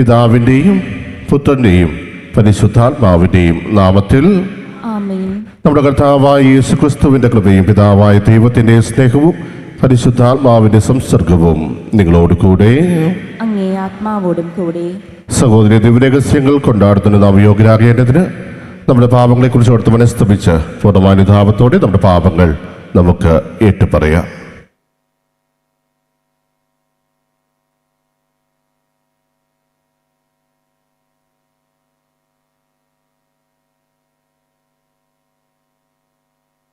പിതാവിൻ്റെയും പുത്രൻ്റെയും പരിശുദ്ധാത്മാവിൻ്റെയും നാമത്തിൽ ആമേൻ. നമ്മുടെ കർത്താവായ യേശുക്രിസ്തുവിൻ്റെ കൃപയും പിതാവായ ദൈവത്തിൻ്റെ സ്നേഹവും പരിശുദ്ധാത്മാവിൻ്റെ സംസർഗവും നിങ്ങളോട് കൂടെ. അങ്ങേ ആത്മാവോടും കൂടെ. സഹോദരി, ദിവ്യരഹസ്യങ്ങൾ കൊണ്ടാടുന്ന നാം യോഗ്യരാകേണ്ടതിന് നമ്മുടെ പാപങ്ങളെക്കുറിച്ച് ഓർത്ത് മനസ്തപിച്ച് പൂർണ്ണമാനുധാപത്തോടെ നമ്മുടെ പാപങ്ങൾ നമുക്ക് ഏറ്റുപറയാം.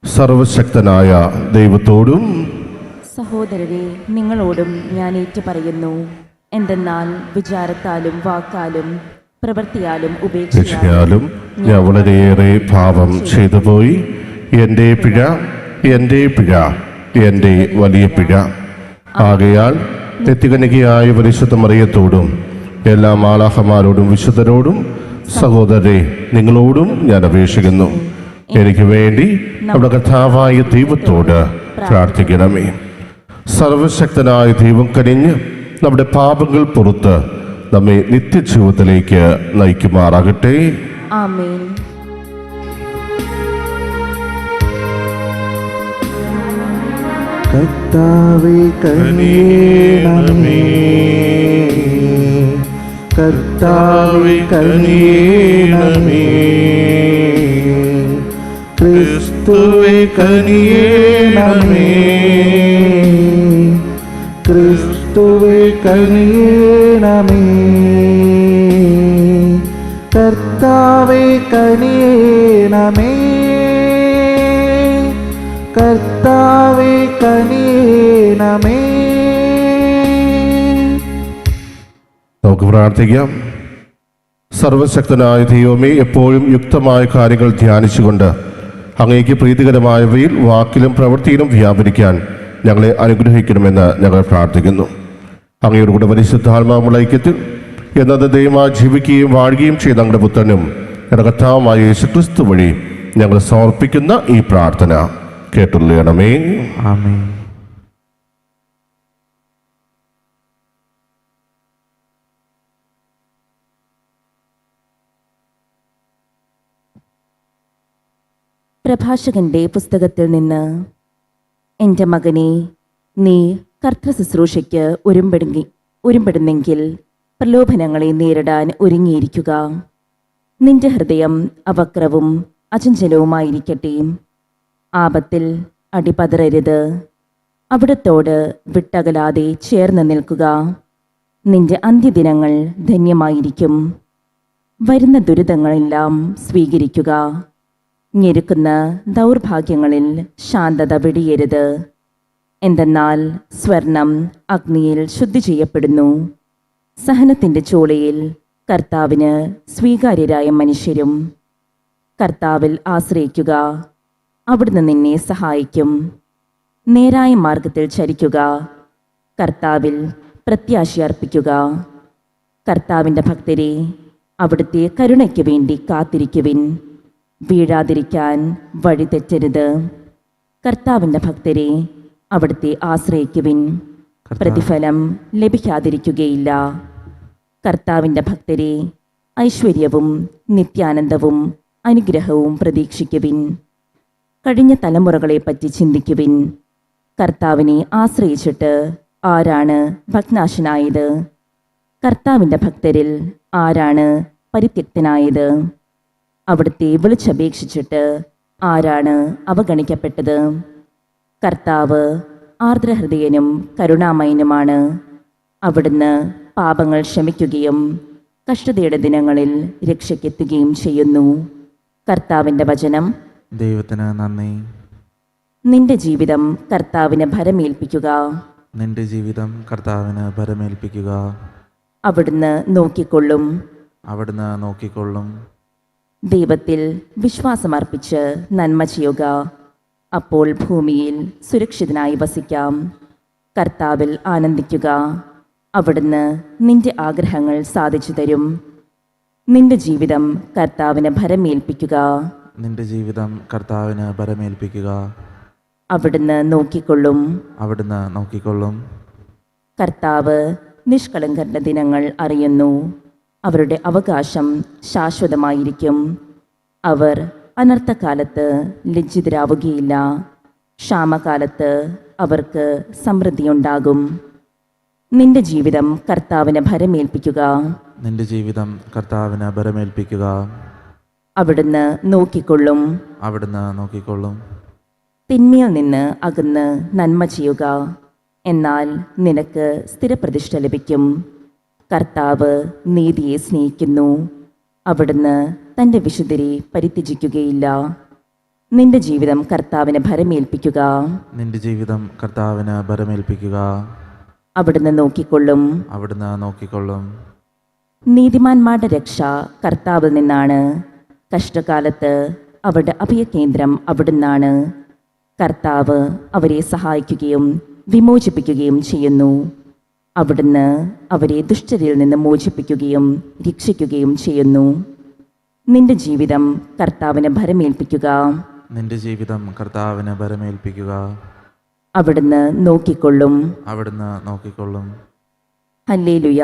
സർവശക്തനായ ദൈവത്തോടും സഹോദരരെ, നിങ്ങളോടും ഞാൻ ഏറ്റുപറയുന്നു. എന്തെന്നാൽ വിചാരത്താലും വാക്കാലും പ്രവൃത്തിയാലും ഉപേക്ഷയാലും ഞാൻ വളരെയേറെ പാപം ചെയ്തു പോയി. എൻ്റെ പിഴ, എൻ്റെ പിഴ, എൻ്റെ വലിയ പിഴ. ആകയാൽ നിത്യകന്യകയായ പരിശുദ്ധ മറിയത്തോടും എല്ലാ മാലാഖമാരോടും വിശുദ്ധരോടും സഹോദരരെ നിങ്ങളോടും ഞാൻ അപേക്ഷിക്കുന്നു, എനിക്ക് വേണ്ടി നമ്മുടെ കർത്താവായ ദൈവത്തോട് പ്രാർത്ഥിക്കണമേ. സർവശക്തനായ ദൈവം കനിഞ്ഞ് നമ്മുടെ പാപങ്ങൾ പുറത്ത് നമ്മെ നിത്യജീവിതത്തിലേക്ക് നയിക്കുമാറാകട്ടെ. ആമേൻ. കർത്താവേ കനിയണമേ, കർത്താവേ കനിയണമേ, ക്രിസ്തുവേ കനിയണമേ, ക്രിസ്തുവേ കനിയണമേ, കർത്താവേ കനിയണമേ, കർത്താവേ കനിയണമേ. നമുക്ക് പ്രാർത്ഥിക്കാം. സർവശക്തനായ ദൈവമേ, എപ്പോഴും യുക്തമായ കാര്യങ്ങൾ ധ്യാനിച്ചുകൊണ്ട് അങ്ങേക്ക് പ്രീതികരമായവയിൽ വാക്കിലും പ്രവൃത്തിയിലും വ്യാപരിക്കാൻ ഞങ്ങളെ അനുഗ്രഹിക്കണമെന്ന് ഞങ്ങൾ പ്രാർത്ഥിക്കുന്നു. അങ്ങയുടെ കൂടെ പരിശുദ്ധാത്മാവുള്ള ഐക്യത്തിൽ എന്നത് ദൈവമായി ജീവിക്കുകയും വാഴുകയും ചെയ്ത ഞങ്ങളുടെ പുത്രനും ഞങ്ങളുടെ കർത്താവുമായ യേശുക്രിസ്തു വഴി ഞങ്ങൾ സമർപ്പിക്കുന്ന ഈ പ്രാർത്ഥന കേട്ടുള്ളണമേ. ആമേൻ. പ്രഭാഷകന്റെ പുസ്തകത്തിൽ നിന്ന്. എൻ്റെ മകനെ, നീ കർത്തൃശുശ്രൂഷയ്ക്ക് ഒരുമ്പെടുന്നെങ്കിൽ പ്രലോഭനങ്ങളെ നേരിടാൻ ഒരുങ്ങിയിരിക്കുക. നിന്റെ ഹൃദയം അവക്രവും അചഞ്ചലവുമായിരിക്കട്ടെ. ആപത്തിൽ അടിപതറരുത്. അവിടത്തോട് വിട്ടകലാതെ ചേർന്ന് നിൽക്കുക. നിന്റെ അന്ത്യദിനങ്ങൾ ധന്യമായിരിക്കും. വരുന്ന ദുരിതങ്ങളെല്ലാം സ്വീകരിക്കുക. ഞെരുക്കുന്ന ദൗർഭാഗ്യങ്ങളിൽ ശാന്തത വെടിയരുത്. എന്തെന്നാൽ സ്വർണം അഗ്നിയിൽ ശുദ്ധി ചെയ്യപ്പെടുന്നു. സഹനത്തിൻ്റെ ചോളയിൽ കർത്താവിന് സ്വീകാര്യരായ മനുഷ്യരും. കർത്താവിൽ ആശ്രയിക്കുക, അവിടുന്ന് നിന്നെ സഹായിക്കും. നേരായ മാർഗത്തിൽ ചരിക്കുക, കർത്താവിൽ പ്രത്യാശയർപ്പിക്കുക. കർത്താവിൻ്റെ ഭക്തരെ, അവിടുത്തെ കരുണയ്ക്ക് വേണ്ടി കാത്തിരിക്കുവിൻ. വീഴാതിരിക്കാൻ വഴി തെറ്റരുത്. കർത്താവിൻ്റെ ഭക്തരെ, അവിടുത്തെ ആശ്രയിക്കുവിൻ. പ്രതിഫലം ലഭിക്കാതിരിക്കുകയില്ല. കർത്താവിൻ്റെ ഭക്തരെ, ഐശ്വര്യവും നിത്യാനന്ദവും അനുഗ്രഹവും പ്രതീക്ഷിക്കുവിൻ. കഴിഞ്ഞ തലമുറകളെപ്പറ്റി ചിന്തിക്കുവിൻ. കർത്താവിനെ ആശ്രയിച്ചിട്ട് ആരാണ് ഭഗ്നാശനായത്? കർത്താവിൻ്റെ ഭക്തരിൽ ആരാണ് പരിത്യക്തനായത്? അവിടുത്തെ വിളിച്ചപേക്ഷിച്ചിട്ട് ആരാണ് അവഗണിക്കപ്പെട്ടത്? കർത്താവ് ആർദ്രഹൃദയനും കരുണാമയനുമാണ്. അവിടുന്ന് പാപങ്ങൾ ക്ഷമിക്കുകയും കഷ്ടതയുടെ ദിനങ്ങളിൽ രക്ഷയ്ക്കെത്തുകയും ചെയ്യുന്നു. കർത്താവിൻ്റെ വചനം. ദൈവത്തിന് നന്ദി. നിന്റെ ജീവിതം കർത്താവിന് ഭരമേൽപ്പിക്കുക. നിന്റെ ജീവിതം കർത്താവിന് ഭരമേൽപ്പിക്കുക. അവിടുന്ന് നോക്കിക്കൊള്ളും. അവിടുന്ന് നോക്കിക്കൊള്ളും. ദൈവത്തിൽ വിശ്വാസമർപ്പിച്ച് നന്മ ചെയ്യുക. അപ്പോൾ ഭൂമിയിൽ സുരക്ഷിതനായി വസിക്കാം. കർത്താവിൽ ആനന്ദിക്കുക. അവിടുന്ന് നിന്റെ ആഗ്രഹങ്ങൾ സാധിച്ചു തരും. നിന്റെ ജീവിതം കർത്താവിന് ഭരമേൽപ്പിക്കുക. നിന്റെ ജീവിതം കർത്താവിന് ഭരമേൽപ്പിക്കുക. അവിടുന്ന് നോക്കിക്കൊള്ളും. അവിടുന്ന് നോക്കിക്കൊള്ളും. കർത്താവ് നിഷ്കളങ്കരുടെ ദിനങ്ങൾ അറിയുന്നു. അവരുടെ അവകാശം ശാശ്വതമായിരിക്കും. അവർ അനർത്ഥകാലത്ത് ലജ്ജിതരാവുകയില്ല. ക്ഷാമകാലത്ത് അവർക്ക് സമൃദ്ധിയുണ്ടാകും. നിന്റെ ജീവിതം കർത്താവിന് ഭരമേൽപ്പിക്കുക. നിന്റെ ജീവിതം കർത്താവിന് ഭരമേൽപ്പിക്കുക. അവിടുന്ന് നോക്കിക്കൊള്ളും. അവിടുന്ന് നോക്കിക്കൊള്ളും. തിന്മയിൽ നിന്ന് അകന്ന് നന്മ ചെയ്യുക. എന്നാൽ നിനക്ക് സ്ഥിരപ്രതിഷ്ഠ ലഭിക്കും. കർത്താവ് നീതിയെ സ്നേഹിക്കുന്നു. അവിടുന്ന് തൻ്റെ വിശുദ്ധരെ പരിത്യജിക്കുകയില്ല. നിന്റെ ജീവിതം കർത്താവിന് ഭരമേൽപ്പിക്കുക. നിന്റെ ജീവിതം കർത്താവിന് ഭരമേൽപ്പിക്കുക. അവിടുന്ന് നോക്കിക്കൊള്ളും. അവിടുന്ന് നോക്കിക്കൊള്ളും. നീതിമാന്മാരുടെ രക്ഷ കർത്താവിൽ നിന്നാണ്. കഷ്ടകാലത്ത് അവരുടെ അഭയകേന്ദ്രം അവിടുന്നാണ്. കർത്താവ് അവരെ സഹായിക്കുകയും വിമോചിപ്പിക്കുകയും ചെയ്യുന്നു. അവിടുന്ന് അവരെ ദുഷ്ടരിൽ നിന്ന് മോചിപ്പിക്കുകയും രക്ഷിക്കുകയും ചെയ്യുന്നു. നിന്റെ ജീവിതം കർത്താവിന് ഭരമേൽപ്പിക്കുക. നിന്റെ ജീവിതം കർത്താവിന് ഭരമേൽപ്പിക്കുക. അവിടുന്ന് നോക്കിക്കൊള്ളും. അവിടുന്ന് നോക്കിക്കൊള്ളും. ഹല്ലേലൂയ.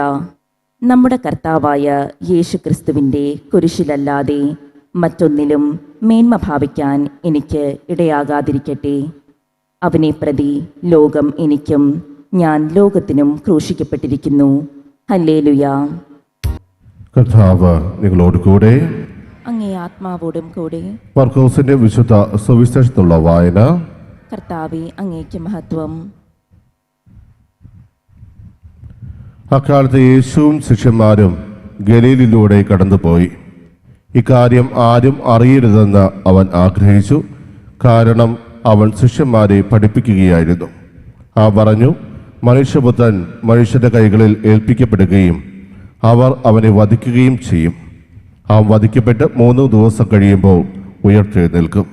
നമ്മുടെ കർത്താവായ യേശുക്രിസ്തുവിൻ്റെ കുരിശിലല്ലാതെ മറ്റൊന്നിലും മേന്മ ഭാവിക്കാൻ എനിക്ക് ഇടയാകാതിരിക്കട്ടെ. അവനെ പ്രതി ലോകം എനിക്കും ഞാൻ ലോകത്തിനും ക്രൂശിക്കപ്പെട്ടിരിക്കുന്നു. ഹല്ലേലൂയ. കർത്താവ് നിങ്ങളോട് കൂടെ. അങ്ങേ ആത്മാവോടും കൂടെ. മർക്കോസിന്റെ വിശുദ്ധ സുവിശേഷത്തിലുള്ള വായന. കർത്താവെ, അങ്ങേക്ക് മഹത്വം. അക്കാലത്ത് യേശുവും ശിഷ്യന്മാരും ഗലീലിലൂടെ കടന്നുപോയി. ഇക്കാര്യം ആരും അറിയരുതെന്ന് അവൻ ആഗ്രഹിച്ചു. കാരണം അവൻ ശിഷ്യന്മാരെ പഠിപ്പിക്കുകയായിരുന്നു. പറഞ്ഞു, മനുഷ്യപുത്രൻ മനുഷ്യരുടെ കൈകളിൽ ഏൽപ്പിക്കപ്പെടുകയും അവർ അവനെ വധിക്കുകയും ചെയ്യും. അവൻ വധിക്കപ്പെട്ട് 3 ദിവസം കഴിയുമ്പോൾ ഉയർത്തെഴുന്നേൽക്കും.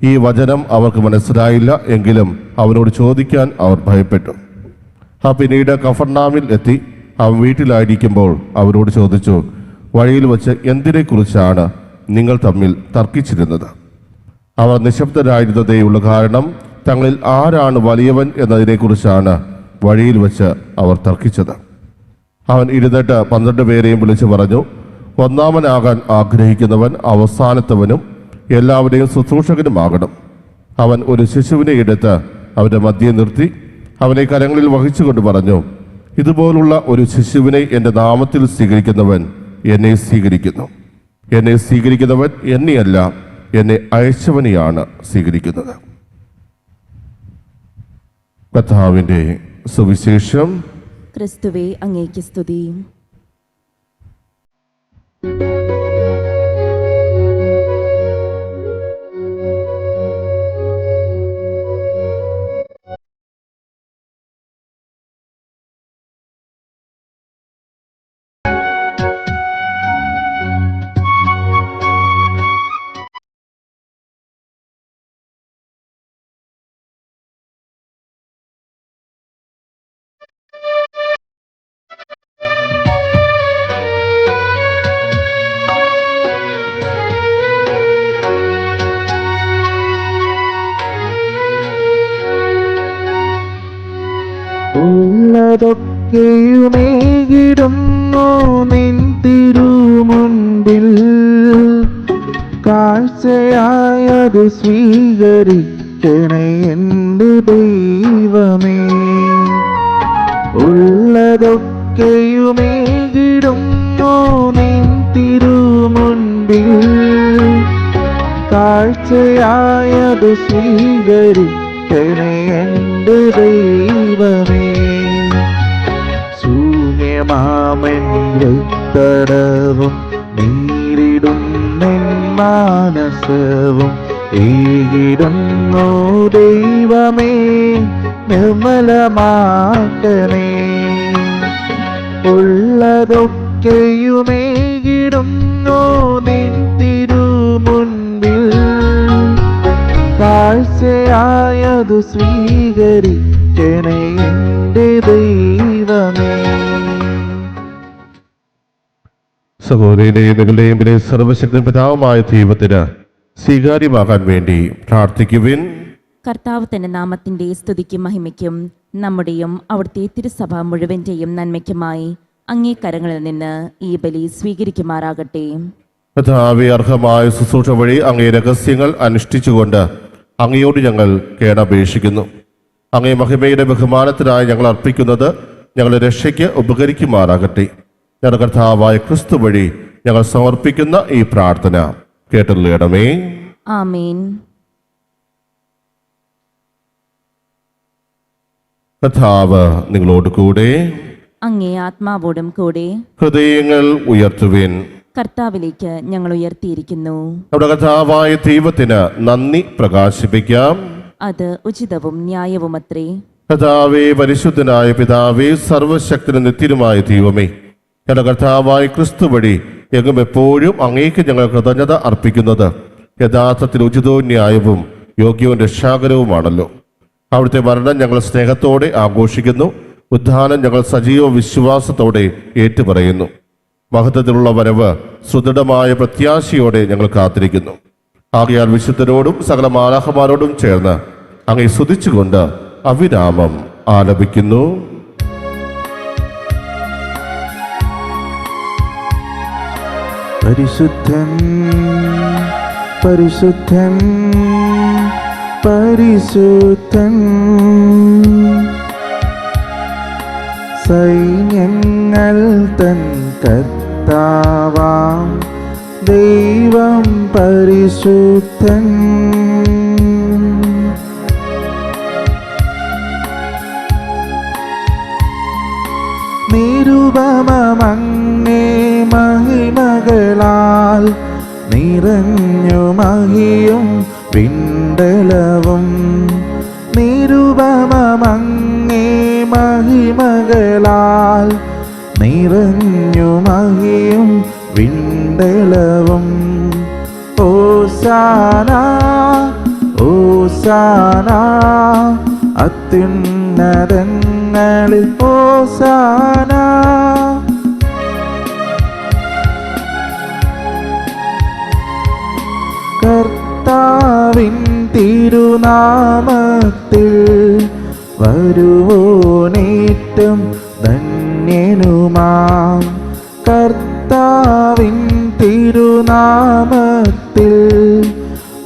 ഈ വചനം അവർക്ക് മനസ്സിലായില്ല. എങ്കിലും അവനോട് ചോദിക്കാൻ അവർ ഭയപ്പെട്ടു. പിന്നീട് കഫർനാമിൽ എത്തി. അവൻ വീട്ടിലായിരിക്കുമ്പോൾ അവരോട് ചോദിച്ചു, വഴിയിൽ വച്ച് എന്തിനെക്കുറിച്ചാണ് നിങ്ങൾ തമ്മിൽ തർക്കിച്ചിരുന്നത്? അവർ നിശബ്ദരായിരുന്നതേയുള്ള കാരണം തങ്ങളിൽ ആരാണ് വലിയവൻ എന്നതിനെക്കുറിച്ചാണ് വഴിയിൽ വച്ച് അവർ തർക്കിച്ചത്. അവൻ ഇരുന്നിട്ട് 12 പേരെയും വിളിച്ചു പറഞ്ഞു, ഒന്നാമനാകാൻ ആഗ്രഹിക്കുന്നവൻ അവസാനത്തവനും എല്ലാവരുടെയും ശുശ്രൂഷകനുമാകണം. അവൻ ഒരു ശിശുവിനെ എടുത്ത് അവൻ്റെ മധ്യേ നിർത്തി അവനെ കരങ്ങളിൽ വഹിച്ചുകൊണ്ട് പറഞ്ഞു, ഇതുപോലുള്ള ഒരു ശിശുവിനെ എൻ്റെ നാമത്തിൽ സ്വീകരിക്കുന്നവൻ എന്നെ സ്വീകരിക്കുന്നു. എന്നെ സ്വീകരിക്കുന്നവൻ എന്നെയല്ല, എന്നെ അയച്ചവനെയാണ് സ്വീകരിക്കുന്നത്. കർത്താവിൻ്റെ സുവിശേഷം. ക്രിസ്തുവേ, അങ്ങേക്ക് സ്തുതി. ഉള്ളതൊക്കെയുമേകിടുന്നു നിൻ തിരുമുൻപിൽ, കാഴ്ചയായത് സ്വീകരിക്കണേ എൻ്റെ ദൈവമേ. ഉള്ളതൊക്കെയുമേകിടുന്നു നിൻ തിരുമുൻപിൽ, കാഴ്ചയായത് സ്വീകരിക്കണേ എൻ്റെ ദൈവമേ. ശൂന്യമാമൻ തടവും നീരിടുന്നെൻ മാനസവും ഏകിടുന്നു ദൈവമേ, നിർമ്മലമാക്കണേ. ഉള്ളതൊക്കെയുമേകിടുന്നു നിൻ തിരുമുൻപിൽ, കാഴ്ചയായതു സ്വീകരിക്കണേ എൻ്റെ ദൈവമേ. സഹോദരനെയും നിങ്ങളുടെയും പിന്നെ സർവശക്തൻ പിതാവുമായ ദൈവത്തിന് സ്വീകാര്യമാകാൻ വേണ്ടി പ്രാർത്ഥിക്കുവിൻ. കർത്താവ് തന്റെ നാമത്തിന്റെ സ്തുതിക്കും മഹിമയ്ക്കും നമ്മുടെയും അവിടുത്തെ തിരുസഭ മുഴുവൻ്റെയും നന്മയ്ക്കുമായി അങ്ങേ കരങ്ങളിൽ നിന്ന് ഈ ബലി സ്വീകരിക്കുമാറാകട്ടെ. കർത്താവേ, അർഹമായ ശുശ്രൂഷ വഴി അങ്ങേ രഹസ്യങ്ങൾ അനുഷ്ഠിച്ചുകൊണ്ട് അങ്ങയോട് ഞങ്ങൾ കേണപേക്ഷിക്കുന്നു. അങ്ങേ മഹിമയുടെ ബഹുമാനത്തിനായി ഞങ്ങൾ അർപ്പിക്കുന്നത് ഞങ്ങളുടെ രക്ഷയ്ക്ക് ഉപകരിക്കുമാറാകട്ടെ. ഞങ്ങളുടെ കർത്താവായ ക്രിസ്തു വഴി ഞങ്ങൾ സമർപ്പിക്കുന്ന ഈ പ്രാർത്ഥന കേട്ടുള്ളണമേ. ആമേൻ. കർത്താവ് നിങ്ങളോട് കൂടെ. അങ്ങേ ആത്മാവോടും കൂടെ. ഹൃദയങ്ങൾ ഉയർത്തുവിൻ. കർത്താവിലേക്ക് ഞങ്ങൾ ഉയർത്തിയിരിക്കുന്നു. നമ്മുടെ കർത്താവായ ദൈവത്തിന് നന്ദി പ്രകാശിപ്പിക്കാം. അത് ഉചിതവും ന്യായവുമത്രേ. കർത്താവേ, പരിശുദ്ധനായ പിതാവേ, സർവശക്തനും നിത്യനുമായ ദൈവമേ, ഞങ്ങളുടെ കർത്താവായ ക്രിസ്തു വഴി എങ്ങും എപ്പോഴും അങ്ങേക്ക് ഞങ്ങൾ കൃതജ്ഞത അർപ്പിക്കുന്നത് യഥാർത്ഥത്തിൽ ഉചിതവും ന്യായവും യോഗ്യവും രക്ഷാകരവുമാണല്ലോ. അവിടുത്തെ മരണം ഞങ്ങൾ സ്നേഹത്തോടെ ആഘോഷിക്കുന്നു. ഉദ്ധാനം ഞങ്ങൾ സജീവ വിശ്വാസത്തോടെ ഏറ്റുപറയുന്നു. മഹത്വത്തിലുള്ള വരവ് സുദൃഢമായ പ്രത്യാശയോടെ ഞങ്ങൾ കാത്തിരിക്കുന്നു. ആകയാൽ വിശുദ്ധരോടും സകല മാലാഖമാരോടും ചേർന്ന് അങ്ങേ സ്തുതിച്ചുകൊണ്ട് അവിരാമം ആലപിക്കുന്നു. പരിശുദ്ധൻ പരിശുദ്ധൻ പരിശുദ്ധൻ, സൈന്യങ്ങൾ തൻ കർത്താവാം ദൈവം പരിശുദ്ധൻ. നിരുപമങ്ങേ മഹിമകളാൽ നിറഞ്ഞു മഹിയും വിണ്ടലവും. നിരുപമങ്ങേ മഹിമകളാൽ നിറഞ്ഞു മഹിയും വിണ്ടലവും. ഓസാന ഓസാന അത്യുന്നതങ്ങളിൽ ഓസാന. കർത്താവിൻ തിരുനാമത്തിൽ വരുവോനേറ്റം ധന്യനുമാം. കർത്താവിൻ തിരുനാമത്തിൽ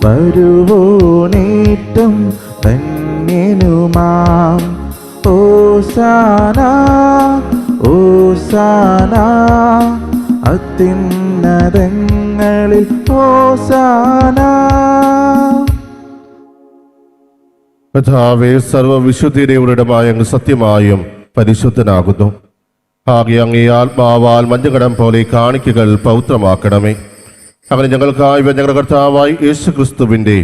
വരുവോനേറ്റം ധന്യനുമാം. ഓസാന ഓസാന അത്യുന്നതങ്ങളിൽ ഓസാന. കർത്താവേ, സർവ്വവിശുദ്ധിയുടെ ഉടമയായ അങ്ങ് സത്യമായും പരിശുദ്ധനാകുന്നു. ആകെ അങ്ങേ ആത്മാവാൽ മഞ്ഞകടം പോലെ കാണിക്കകൾ പൗത്രമാക്കണമേ. അങ്ങനെ ഞങ്ങൾക്കായി ഞങ്ങളുടെ കർത്താവായി യേശു ക്രിസ്തുവിൻ്റെ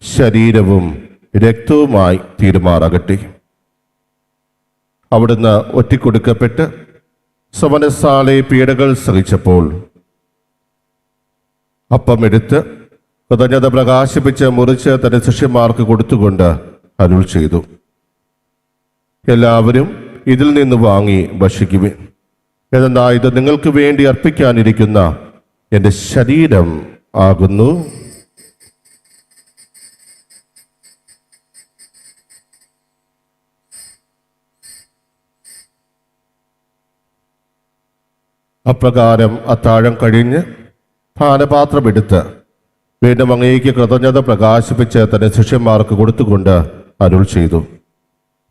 ശരീരവും രക്തവുമായി തീരുമാറാകട്ടെ. അവിടുന്ന് ഒറ്റിക്കൊടുക്കപ്പെട്ട് സമനസാലെ പീഡകൾ സഹിച്ചപ്പോൾ അപ്പമെടുത്ത് കൃതജ്ഞത പ്രകാശിപ്പിച്ച് മുറിച്ച് തന്റെ ശിഷ്യന്മാർക്ക് കൊടുത്തുകൊണ്ട് അരുൾ ചെയ്തു, എല്ലാവരും ഇതിൽ നിന്ന് വാങ്ങി ഭക്ഷിക്കുവിൻ. എന്നാൽ ഇത് നിങ്ങൾക്ക് വേണ്ടി അർപ്പിക്കാനിരിക്കുന്ന എൻ്റെ ശരീരം ആകുന്നു. അപ്രകാരം അത്താഴം കഴിഞ്ഞ് പാനപാത്രമെടുത്ത് വീണ്ടും അങ്ങേക്ക് കൃതജ്ഞത പ്രകാശിപ്പിച്ച് തന്റെ ശിഷ്യന്മാർക്ക് കൊടുത്തുകൊണ്ട് അരുൾ ചെയ്തു,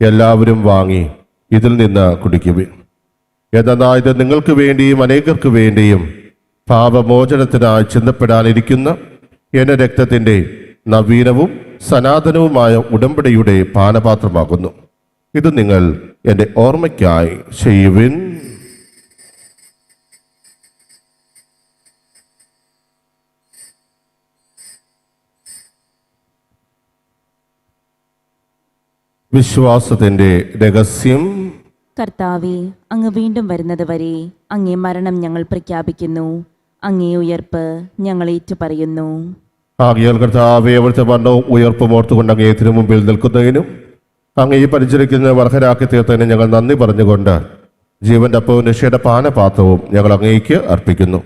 എല്ലാവരും വാങ്ങി ഇതിൽ നിന്ന് കുടിക്കുവിൻ. എന്നാൽ ഇത് നിങ്ങൾക്ക് വേണ്ടിയും അനേകർക്ക് വേണ്ടിയും പാപമോചനത്തിനായി ചിന്തപ്പെടാനിരിക്കുന്ന എൻ്റെ രക്തത്തിൻ്റെ നവീനവും സനാതനവുമായ ഉടമ്പടിയുടെ പാനപാത്രമാകുന്നു. ഇത് നിങ്ങൾ എൻ്റെ ഓർമ്മയ്ക്കായി ചെയ്യുവിൻ. വിശ്വാസത്തിൻ്റെ രഹസ്യം. കർത്താവേ, അങ്ങ് വീണ്ടും വരുന്നത് വരെ അങ്ങേ മരണം ഞങ്ങൾ പ്രഖ്യാപിക്കുന്നു. അങ്ങേ ഉയർപ്പ് ഞങ്ങൾ ഏറ്റുപറയുന്നു. ആകയാൽ കർത്താവേ, അവിടുത്തെ മരണവും ഉയർപ്പും ഓർത്തുകൊണ്ട് അങ്ങേ തിരു മുമ്പിൽ നിൽക്കുന്നതിനും അങ്ങേ പരിചരിക്കുന്ന വർഹരാക്കി തീർത്തതിനും ഞങ്ങൾ നന്ദി പറഞ്ഞുകൊണ്ട് ജീവന്റെ അപ്പവും രക്ഷയുടെ പാനപാത്രവും ഞങ്ങൾ അങ്ങേക്ക് അർപ്പിക്കുന്നു.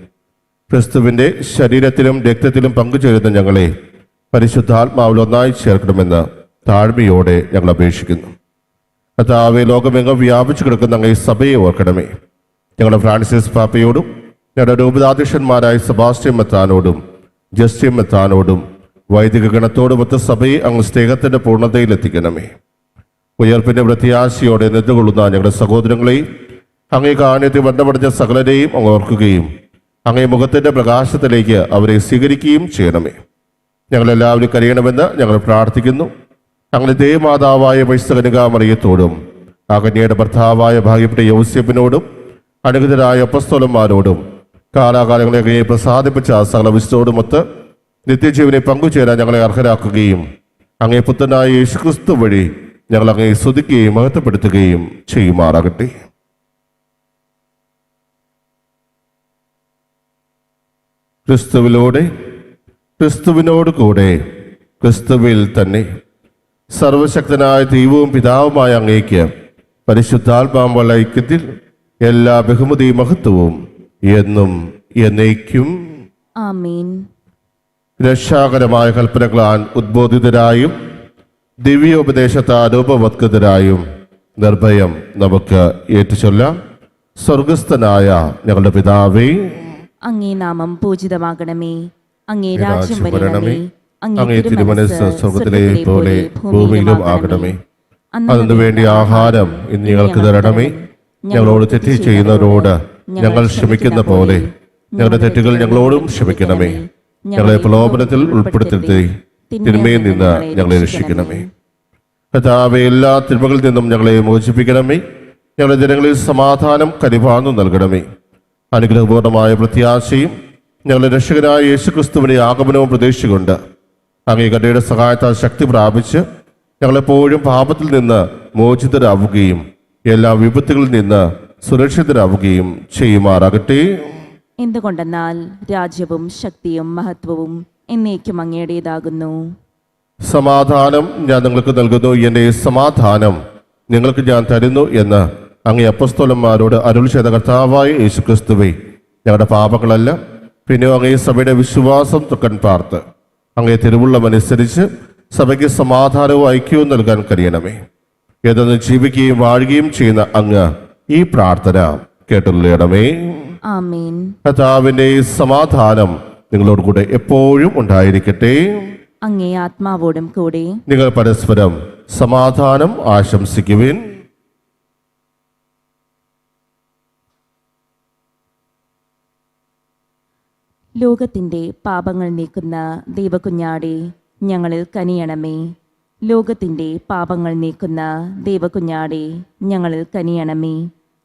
ക്രിസ്തുവിൻ്റെ ശരീരത്തിലും രക്തത്തിലും പങ്കുചേരുന്ന ഞങ്ങളെ പരിശുദ്ധാത്മാവിൽ ഒന്നായി ചേർക്കണമെന്ന് താഴ്മയോടെ ഞങ്ങൾ അപേക്ഷിക്കുന്നു. കർത്താവേ, ലോകമെങ്ങും വ്യാപിച്ചു കിടക്കുന്ന അങ്ങേ സഭയെ ഓർക്കണമേ. ഞങ്ങളുടെ ഫ്രാൻസിസ് പാപ്പയോടും ഞങ്ങളുടെ രൂപതാധ്യക്ഷന്മാരായ സെബാസ്റ്റ്യൻ മെത്രാനോടും ജസ്റ്റിൻ മെത്രാനോടും വൈദിക ഗണത്തോടുമൊത്ത സഭയെ അങ്ങ് സ്നേഹത്തിൻ്റെ പൂർണ്ണതയിലെത്തിക്കണമേ. ഉയർപ്പിൻ്റെ പ്രത്യാശയോടെ നിന്നുകൊള്ളുന്ന ഞങ്ങളുടെ സഹോദരങ്ങളെയും അങ്ങേ കാണ്യത്തിൽ മരണമടഞ്ഞ സകലരെയും അങ്ങ് ഓർക്കുകയും അങ്ങേ മുഖത്തിൻ്റെ പ്രകാശത്തിലേക്ക് അവരെ സ്വീകരിക്കുകയും ചെയ്യണമേ. ഞങ്ങളെല്ലാവരും കരയണമെന്ന് ഞങ്ങൾ പ്രാർത്ഥിക്കുന്നു. അങ്ങനെ ദേവമാതാവായ പരിശുദ്ധ മറിയത്തോടും ആ കന്യയുടെ ഭർത്താവായ ഭാഗ്യപ്പെട്ട യൗസേപ്പിനോടും അനുഗതരായ അപ്പസ്തോലന്മാരോടും കാലാകാലങ്ങളെ അങ്ങയെ പ്രസാദിപ്പിച്ച സകല വിശുദ്ധോടുമൊത്ത് നിത്യജീവനെ പങ്കുചേരാൻ ഞങ്ങളെ അർഹരാക്കുകയും അങ്ങേ പുത്രനായ യേശുക്രിസ്തു വഴി ഞങ്ങൾ അങ്ങയെ സ്തുതിക്കുകയും മഹത്വപ്പെടുത്തുകയും ചെയ്യുമാറാകട്ടെ. ക്രിസ്തുവിലൂടെ, ക്രിസ്തുവിനോട് കൂടെ, ക്രിസ്തുവിൽ തന്നെ സർവശക്തനായ ദൈവവും പിതാവുമായ അങ്ങേക്ക് പരിശുദ്ധാത്മാവുള്ള ഐക്യത്തിൽ എല്ലാ ബഹുമതിയും മഹത്വവും എന്നും എന്നേക്കും ആമേൻ. രക്ഷാകരമായ കൽപ്പനകളാൽ ഉദ്ബോധിതരായും ദിവ്യോപദേശത്താൽ ഉപവത്കൃതരായും നിർഭയം നമുക്ക് ഏറ്റുചൊല്ലാം. സ്വർഗസ്ഥനായ ഞങ്ങളുടെ പിതാവേ, അങ്ങേ നാമം പൂജിതമാകണമേ. അങ്ങേ അങ്ങേ രാജ്യം വരണമേ. അങ്ങേ തിരുമനസ്സ് സ്വർഗത്തിലെ പോലെ ഭൂമിയിലും ആകണമേ. അതിനു വേണ്ടി ആഹാരം ഇന്ന് ഞങ്ങൾക്ക് തരണമേ. ഞങ്ങളോട് തെറ്റ് ചെയ്യുന്നവരോട് ഞങ്ങൾ ക്ഷമിക്കുന്ന പോലെ ഞങ്ങളുടെ തെറ്റുകൾ ഞങ്ങളോടും ക്ഷമിക്കണമേ. ഞങ്ങളെ പ്രലോഭനത്തിൽ ഉൾപ്പെടുത്തരുതേ, തിന്മയിൽ നിന്ന് ഞങ്ങളെ രക്ഷിക്കണമേ. കർത്താവേ, എല്ലാ തിന്മകളിൽ നിന്നും ഞങ്ങളെ മോചിപ്പിക്കണമേ. ഞങ്ങളുടെ ജനങ്ങളിൽ സമാധാനം കനിവാർന്നു നൽകണമേ. അനുഗ്രഹപൂർണമായ പ്രത്യാശയും ഞങ്ങളുടെ രക്ഷകനായ യേശുക്രിസ്തുവിന്റെ ആഗമനവും പ്രതീക്ഷിച്ചുകൊണ്ട് അങ്ങേ കരുണയുടെ സഹായത്താൽ ശക്തി പ്രാപിച്ച് ഞങ്ങളെപ്പോഴും പാപത്തിൽ നിന്ന് മോചിതരാവുകയും എല്ലാ വിപത്തുകളിൽ നിന്ന് സുരക്ഷിതരാവുകയും ചെയ്യുമാറാകട്ടെ. എന്തുകൊണ്ടെന്നാൽ രാജ്യവും ശക്തിയും മഹത്വവും എന്നേക്കും അങ്ങയുടേതാകുന്നു. സമാധാനം ഞാൻ നിങ്ങൾക്ക് നൽകുന്നു, എൻ്റെ സമാധാനം നിങ്ങൾക്ക് ഞാൻ തരുന്നു എന്ന് അങ്ങേ അപ്പസ്തോലന്മാരോട് അരുളി ചെയ്ത കർത്താവായ യേശുക്രിസ്തുവേ, ഞങ്ങളുടെ പാപങ്ങളല്ല പിന്നെ അങ്ങേ സഭയുടെ വിശ്വാസം തൃക്കൺ പാർത്ത് അങ്ങേ തിരുവുള്ളമനുസരിച്ച് സഭയ്ക്ക് സമാധാനവും ഐക്യവും നൽകാൻ കഴിയണമേ. ഏതൊന്ന് ജീവിക്കുകയും വാഴുകയും ചെയ്യുന്ന അങ്ങ് ഈ പ്രാർത്ഥന കേട്ടുള്ളണമേ. ആമേൻ. കർത്താവിന്റെ സമാധാനം നിങ്ങളോട് കൂടെ എപ്പോഴും ഉണ്ടായിരിക്കട്ടെ. അങ്ങേ ആത്മാവോടും കൂടെ. നിങ്ങൾ പരസ്പരം സമാധാനം ആശംസിക്കുവിൻ. ലോകത്തിൻ്റെ പാപങ്ങൾ നീക്കുന്ന ദൈവകുഞ്ഞാടെ ഞങ്ങളിൽ കനിയണമേ. ലോകത്തിൻ്റെ പാപങ്ങൾ നീക്കുന്ന ദൈവകുഞ്ഞാടെ ഞങ്ങളിൽ കനിയണമേ.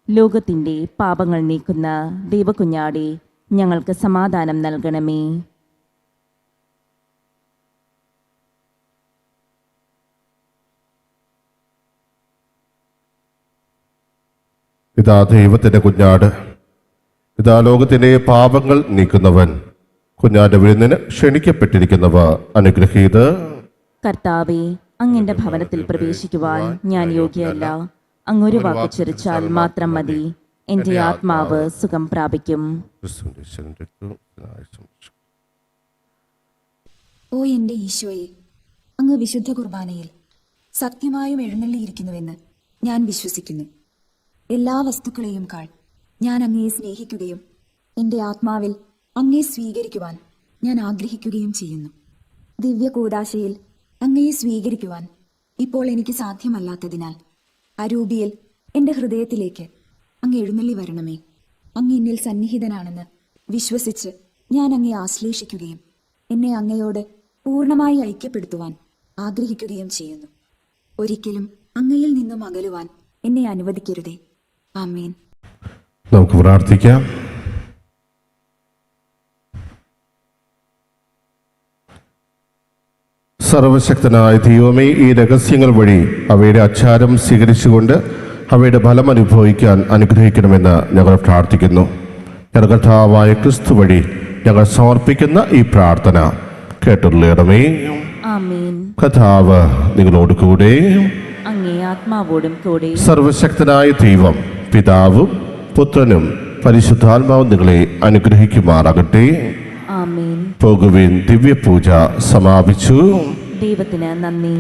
ലോകത്തിൻ്റെ പാപങ്ങൾ നീക്കുന്ന ദൈവകുഞ്ഞാടെ ഞങ്ങൾക്ക് സമാധാനം നൽകണമേ. ഇതാ ദൈവത്തിന്റെ കുഞ്ഞാട്, ഇതാ ലോകത്തിന്റെ പാപങ്ങൾ നീക്കുന്നവൻ. കുഞ്ഞാന്റെ വിരുന്നിന് ക്ഷണിക്കപ്പെട്ടിരിക്കുന്നവ അനുഗ്രഹീത്. കർത്താവെ, അങ്ങന്റെ ഭവനത്തിൽ പ്രവേശിക്കുവാൻ ഞാൻ യോഗ്യയല്ല. അങ്ങൊരു വാക്ക് ചൊരിച്ചാൽ മാത്രം മതി, എൻ്റെ ആത്മാവ് സുഖം പ്രാപിക്കും. ഓ എൻ്റെ ഈശോയെ, അങ്ങ് വിശുദ്ധ കുർബാനയിൽ സത്യമായും എഴുന്നള്ളിയിരിക്കുന്നുവെന്ന് ഞാൻ വിശ്വസിക്കുന്നു. എല്ലാ വസ്തുക്കളെയും കാൾ ഞാൻ അങ്ങയെ സ്നേഹിക്കുകയും എൻ്റെ ആത്മാവിൽ അങ്ങയെ സ്വീകരിക്കുവാൻ ഞാൻ ആഗ്രഹിക്കുകയും ചെയ്യുന്നു. ദിവ്യ കൂദാശയിൽ അങ്ങയെ സ്വീകരിക്കുവാൻ ഇപ്പോൾ എനിക്ക് സാധ്യമല്ലാത്തതിനാൽ അരൂപിയിൽ എൻ്റെ ഹൃദയത്തിലേക്ക് അങ്ങ് എഴുന്നള്ളി വരണമേ. അങ്ങ് എന്നിൽ സന്നിഹിതനാണെന്ന് വിശ്വസിച്ച് ഞാൻ അങ്ങയെ ആശ്ലേഷിക്കുകയും എന്നെ അങ്ങയോട് പൂർണ്ണമായി ഐക്യപ്പെടുത്തുവാൻ ആഗ്രഹിക്കുകയും ചെയ്യുന്നു. ഒരിക്കലും അങ്ങയിൽ നിന്നും അകലുവാൻ എന്നെ അനുവദിക്കരുതേ. ആമേൻ. നമുക്ക് പ്രാർത്ഥിക്കാം. സർവശക്തനായ ദൈവമേ, ഈ രഹസ്യങ്ങൾ വഴി അവയുടെ അച്ചാരം സ്വീകരിച്ചുകൊണ്ട് അവയുടെ ഫലം അനുഭവിക്കാൻ അനുഗ്രഹിക്കണമെന്ന് ഞങ്ങൾ പ്രാർത്ഥിക്കുന്നു. ഞങ്ങളുടെ കർത്താവായ ക്രിസ്തു വഴി ഞങ്ങൾ സമർപ്പിക്കുന്ന ഈ പ്രാർത്ഥന കേട്ടുള്ളണമേ. ആമേൻ. കർത്താവ് നിങ്ങളോട് കൂടെ. അങ്ങേ ആത്മാവോടും കൂടെ. സർവശക്തനായ ദൈവം പിതാവും പുത്രനും പരിശുദ്ധാത്മാവും നിങ്ങളെ അനുഗ്രഹിക്കുമാറാകട്ടെ. ആമേൻ. പോകുവിൻ, ദിവ്യപൂജ സമാപിച്ചു. ദൈവത്തിന് നന്ദി.